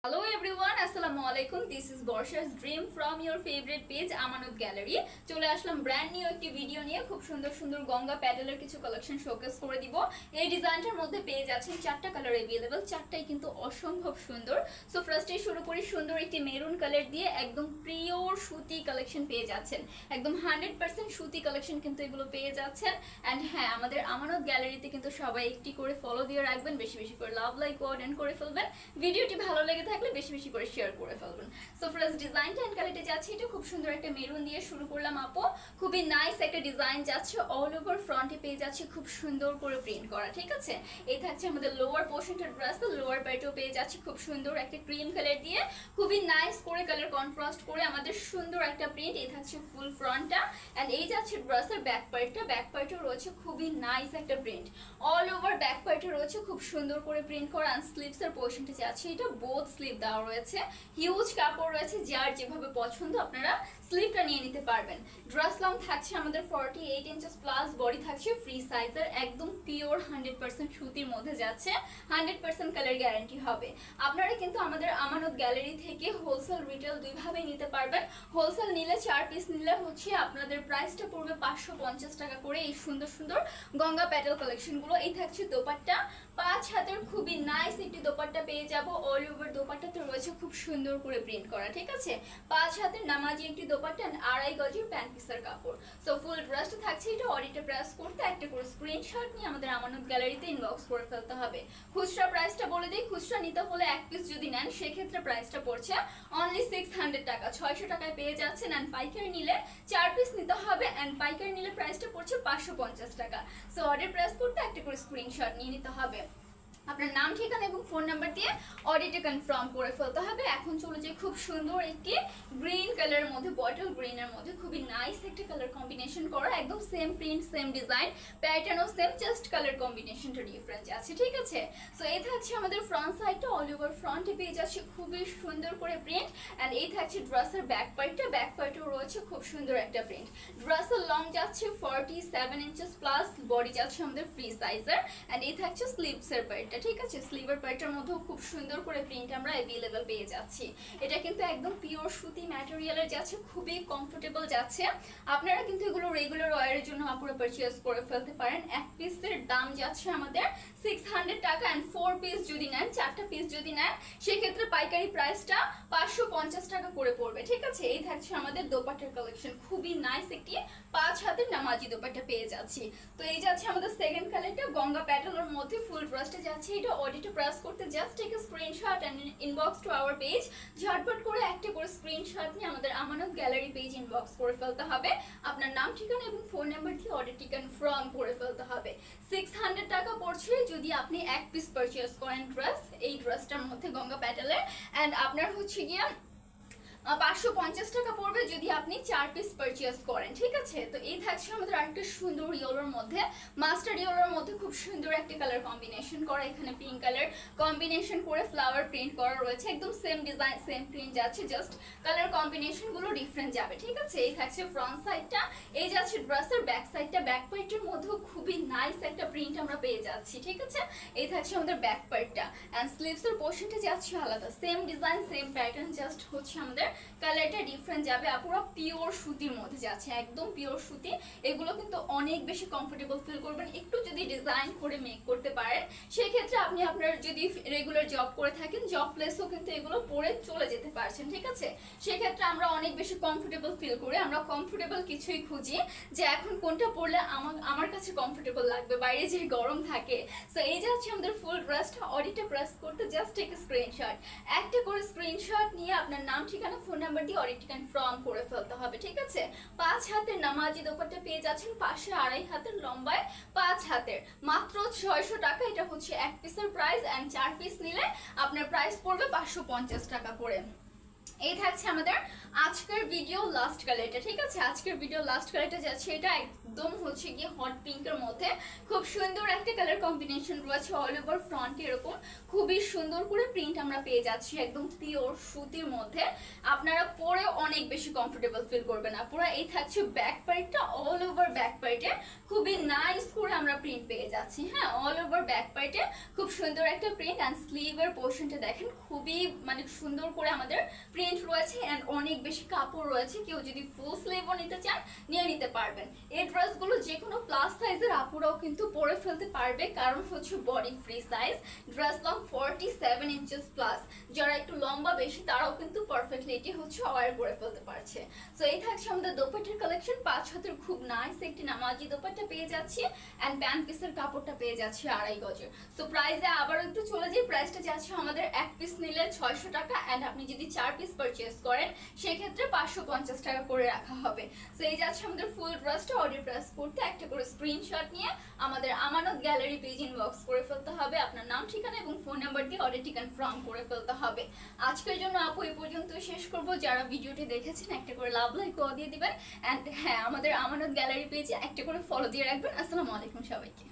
Hello everyone, Assalamu alaikum. This is Borsha's dream from your favorite page Amanat Gallery. চলে আসলাম brand new একটি video নিয়ে খুব সুন্দর সুন্দর গঙ্গা প্যাটেলের কিছু কালেকশন শোকেস করে দিব। এই ডিজাইনটার মধ্যে পেয়ে যাচ্ছেন চারটা কালার अवेलेबल, চারটাই কিন্তু অসম্ভব সুন্দর। সো ফার্স্টে শুরু করি সুন্দর একটি মেরুন কালার দিয়ে, একদম পিওর সুতি কালেকশন পেয়ে যাচ্ছেন, একদম 100% সুতি কালেকশন কিন্তু এগুলো পেয়ে যাচ্ছেন। এন্ড হ্যাঁ, আমাদের আমানত গ্যালারিতে কিন্তু সবাই একটি করে ফলো দিয়ে রাখবেন, বেশি বেশি করে লাভ লাইক ওয়ার্ড করে ফেলবেন। ভিডিওটি ভালো লেগে থাকলে বেশি বেশি করে শেয়ার করে ফেলবেন। সো ফার্স্ট ডিজাইনটা এন্ড কালারটা যাচ্ছে, এটা খুব সুন্দর একটা মেরুন দিয়ে শুরু করলাম আপু। খুবই নাইস একটা ডিজাইন যাচ্ছে, অল ওভার ফ্রন্টে পেয়ে যাচ্ছে খুব সুন্দর করে প্রিন্ট করা, ঠিক আছে। এই থাকছে আমাদের লোয়ার পোর্শনটা ড্রেস, লোয়ার পার্টেও পেয়ে যাচ্ছে খুব সুন্দর একটা ক্রিম কালার দিয়ে, খুবই নাইস করে কালার কন্ট্রাস্ট করে আমাদের সুন্দর একটা প্রিন্ট। এই থাকছে ফুল ফ্রন্টটা এন্ড এই যাচ্ছে ড্রেসের ব্যাক পার্টটা, ব্যাক পার্টেও রয়েছে খুবই নাইস একটা প্রিন্ট, অল ওভার ব্যাক পার্টে রয়েছে খুব সুন্দর করে প্রিন্ট করা। এন্ড স্লিভস এর পোর্শনটা যাচ্ছে, এটা বোথ স্লিভ দেওয়া রয়েছে, হিউজ কাপড় রয়েছে, যার যেভাবে পছন্দ আপনারা স্লিভটা নিয়ে নিতে পারবেন। ড্রেস লং থাকছে আমাদের 48 ইঞ্চেস প্লাস, বডি থাকছে ফ্রি সাইজের, একদম পিওর 100% সুতির মধ্যে যাচ্ছে, 100% কালার গ্যারান্টি হবে। আপনারা কিন্তু আমাদের আমানত গ্যালারি থেকে হোলসেল রিটেল দুইভাবে নিতে পারবেন। হোলসেল নিলে 4 পিস নিলে হচ্ছে আপনাদের প্রাইসটা পড়বে 550 টাকা করে। এই সুন্দর সুন্দর গঙ্গা প্যাটেল কালেকশনগুলো। এই থাকছে দোপাট্টা, 5 হাতের খুবই নাইস একটি দোপাট্টা পেয়ে যাব, অল ওভার দোপাট্টাতে রয়েছে খুব সুন্দর করে প্রিন্ট করা, ঠিক আছে। 5 হাতের নামাজি একটি দোপাট্টা, 2.5 গজের প্যান্ট পিসের কাপড়। সো ফুল ড্রেসটা থাকছে, এটা অডিটে প্রেস করতে একটা করে স্ক্রিনশট নিয়ে আমাদের আমানত গ্যালারিতে ইনবক্স করে ফেলতে হবে। খুচরা প্রাইসটা বলে দিই, খুচরা নিতে হলে এক পিস যদি নেন সেক্ষেত্রে প্রাইসটা পড়ছে অনলি 600 টাকা, 600 টাকায় পেয়ে যাচ্ছেন। এন্ড পাইকারি নিলে 4 পিস নিতে হবে, এন্ড পাইকারি নিলে প্রাইসটা পড়ছে 550 টাকা। সো অর্ডার প্রেস করতে একটা করে স্ক্রিনশট নিয়ে নিতে হবে, আপনার নাম ঠিকানা এবং ফোন নাম্বার দিয়ে অর্ডারটা কনফার্ম করে ফেলতে হবে। এখন চলে যাই খুব সুন্দর একটি গ্রিন কালারের মধ্যে, বটল গ্রিনের মধ্যে খুবই নাইস একটা কালার কম্বিনেশন করা, একদম সেম প্রিন্ট সেম ডিজাইন, প্যাটার্নও সেম, জাস্ট কালার কম্বিনেশনটা ডিফারেন্স আছে, ঠিক আছে। সো এই থাকছে আমাদের ফ্রন্ট সাইডটা, অল ওভার ফ্রন্টে পেয়ে যাচ্ছে খুবই সুন্দর করে প্রিন্ট। অ্যান্ড এই থাকছে ড্রেসের ব্যাক পার্টটা, ব্যাক পার্টেও রয়েছে খুব সুন্দর একটা প্রিন্ট। ড্রেসের লং যাচ্ছে 47 ইঞ্চেস প্লাস, বডি যাচ্ছে আমাদের ফ্রি সাইজের। অ্যান্ড এই থাকছে স্লিভসের পার্টটা, ঠিক আছে। স্লিভের পার্টের মধ্যেও খুব সুন্দর করে প্রিন্ট আমরা अवेलेबल পেয়ে যাচ্ছি। এটা কিন্তু একদম পিওর সুতি ম্যাটেরিয়ালের যাচ্ছে, খুবই কমফোর্টেবল যাচ্ছে। আপনারা কিন্তু এগুলো রেগুলার ওয়্যারের জন্য আপনারা পারচেজ করে ফেলতে পারেন। এক পিসের দাম যাচ্ছে আমাদের 600 টাকা, এন্ড 4 পিস যদি নেন, 4টা পিস যদি নেন সেক্ষেত্রে পাইকারি প্রাইসটা 550 টাকা করে পড়বে, ঠিক আছে। এই থাকছে আমাদের দোপাট্টার কালেকশন, খুবই নাইস একটি 5 হাতের নামাজি দোপাট্টা পেয়ে যাচ্ছি। তো এই যাচ্ছে আমাদের সেকেন্ড কালারটা, গঙ্গা প্যাটেলের মধ্যে ফুল ড্রেসটা যাচ্ছে। এটা অডিটে প্রেস করতে just take a screenshot and inbox to our page. ঝটপট করে একটা করে স্ক্রিনশট নিয়ে আমাদের আমানত গ্যালারি পেজ ইনবক্স করে ফেলতে হবে। আপনার নাম ঠিকানা এবং ফোন নাম্বার দিয়ে অর্ডারটি কনফার্ম করে ফেলতে হবে। 600 টাকা পড়ছে যদি আপনি এক পিস পারচেজ করেন ড্রেস, এই ড্রেসটার মধ্যে গঙ্গা প্যাটেলের। এন্ড আপনার হচ্ছে গিয়ে 550 টাকা পড়বে যদি আপনি 4 পিস পারচেজ করেন, ঠিক আছে। তো এই থাকছে আমাদের আরেকটা সুন্দর ইয়েলোর মধ্যে, মাস্টার্ড ইয়েলোর মধ্যে খুব সুন্দর একটা কালার কম্বিনেশন করা, এখানে পিঙ্ক কালার কম্বিনেশন করে ফ্লাওয়ার প্রিন্ট করা রয়েছে, একদম সেম ডিজাইন সেম প্রিন্ট যাচ্ছে, জাস্ট কালার কম্বিনেশন গুলো ডিফারেন্ট যাবে, ঠিক আছে। এই থাকছে ফ্রন্ট সাইডটা, এই যাচ্ছে ড্রেসের ব্যাক সাইডটা, ব্যাক পার্টের মধ্যেও খুবই নাইস একটা প্রিন্ট আমরা পেয়ে যাচ্ছি, ঠিক আছে। এই থাকছে আমাদের ব্যাক পার্টটা, এন্ড স্লিভস এর পোর্শনটা যাচ্ছে আলাদা, same design same pattern, just হচ্ছে আমাদের কালারটা ডিফারেন্ট যাবে। পুরো পিওর সুতির মধ্যে যাচ্ছে, একদম পিওর সুতি। এগুলো কিন্তু অনেক বেশি কমফোর্টেবল ফিল করবেন, একটু যদি ডিজাইন করে মেক করতে পারেন সেক্ষেত্রে আপনি আপনার যদি রেগুলার জব করে থাকেন, জব প্লেসও কিন্তু এগুলো পরে চলে যেতে পারছেন, ঠিক আছে। সেক্ষেত্রে আমরা অনেক বেশি কমফোর্টেবল ফিল করি, আমরা কমফোর্টেবল কিছুই খুঁজি যে এখন কোনটা পরলে আমার কাছে কমফোর্টেবল লাগবে, বাইরে যে গরম থাকে। সো এই যে হচ্ছে আমাদের ফুল ড্রেসটা, অডিটে প্রেস করতে জাস্ট টেক স্ক্রিনশট, একটা করে স্ক্রিনশট নিয়ে আপনার নাম ঠিকানা ফোন নাম্বার দিয়ে অর্ডারটি কনফার্ম করে ফেলতে হবে, ঠিক আছে। 5 হাতের নামাজি দোপাট্টা পেয়ে যাচ্ছেন, পাশে 2.5 হাতের, লম্বায় 5 হাতের, মাত্র 600 টাকা। এটা হচ্ছে এক পিসের প্রাইস, এন্ড 4 পিস নিলে আপনার প্রাইস পড়বে 550 টাকা করে। এই থাকছে আমাদের আজকের ভিডিও লাস্ট কালারটা, ঠিক আছে? আজকের ভিডিও লাস্ট কালারটা যাচ্ছে এটা একদম হচ্ছে গিয়ে হট পিঙ্কের মধ্যে খুব সুন্দর একটা কালার কম্বিনেশন রয়েছে। অল ওভার ফ্রন্টে এরকম খুবই সুন্দর করে প্রিন্ট আমরা পেয়ে যাচ্ছি, একদম পিওর সুতির মধ্যে। আপনারা পরে অনেক বেশি কমফোর্টেবল ফিল করবেন। পুরো এই থাকছে ব্যাক পার্টটা, অল ওভার ব্যাক পার্টে খুবই নাইস করে আমরা প্রিন্ট পেয়ে যাচ্ছি। হ্যাঁ, অল ওভার ব্যাক পার্টে খুব সুন্দর একটা প্রিন্ট। অ্যান্ড স্লিভের পোর্শনটা দেখেন খুবই মানে সুন্দর করে আমাদের প্রিন্ট রয়েছে অ্যান্ড অনেক বেশি কাপড় রয়েছে। কেউ যদি ফুল স্লিভও নিতে চান নিয়ে নিতে পারবেন। এই ড্রেসগুলো যে কোনো প্লাস সাইজের আপুরাও কিন্তু পরে ফেলতে পারবে, কারণ হচ্ছে body free size. Dress long 47 inches plus. যারা একটু লম্বা বেশি তারাও কিন্তু পারফেক্টলি এটি হচ্ছে ওয়্যার করে ফেলতে পারছে। সো এই থাকছে আমাদের দোপাট্টার কালেকশন। 5 হাতের খুব নাইস একটি নামাজি দোপাট্টা পেয়ে যাচ্ছি অ্যান্ড প্যান্ট পিসের কাপড়টা পেয়ে যাচ্ছে 2.5 গজের। সো প্রাইসে আবার একটু চলে যাই। প্রাইসটা যাচ্ছে আমাদের এক পিস নিলে 600 টাকা অ্যান্ড আপনি যদি 4 পিস পারচেজ করেন সেক্ষেত্রে 550 টাকা করে রাখা হবে। সো এই যাচ্ছে আমাদের ফুল ড্রেসটা। অর্ডার প্রেস করতে একটা করে স্ক্রিনশট নিয়ে আমাদের আমানত গ্যালারি পেজ ইনবক্স করে ফেলতে হবে। আপনার নাম, ঠিকানা এবং ফোন নাম্বার দিয়ে অর্ডারটি কনফার্ম করে ফেলতে হবে। আজকের জন্য আপু এই পর্যন্ত শেষ করব। যারা ভিডিওটি দেখেছেন একটা করে লাভ লাইক দিয়ে দিবেন অ্যান্ড হ্যাঁ, আমাদের আমানত গ্যালারি পেজে একটা করে ফলো দিয়ে রাখবেন। আসসালামু আলাইকুম সবাইকে।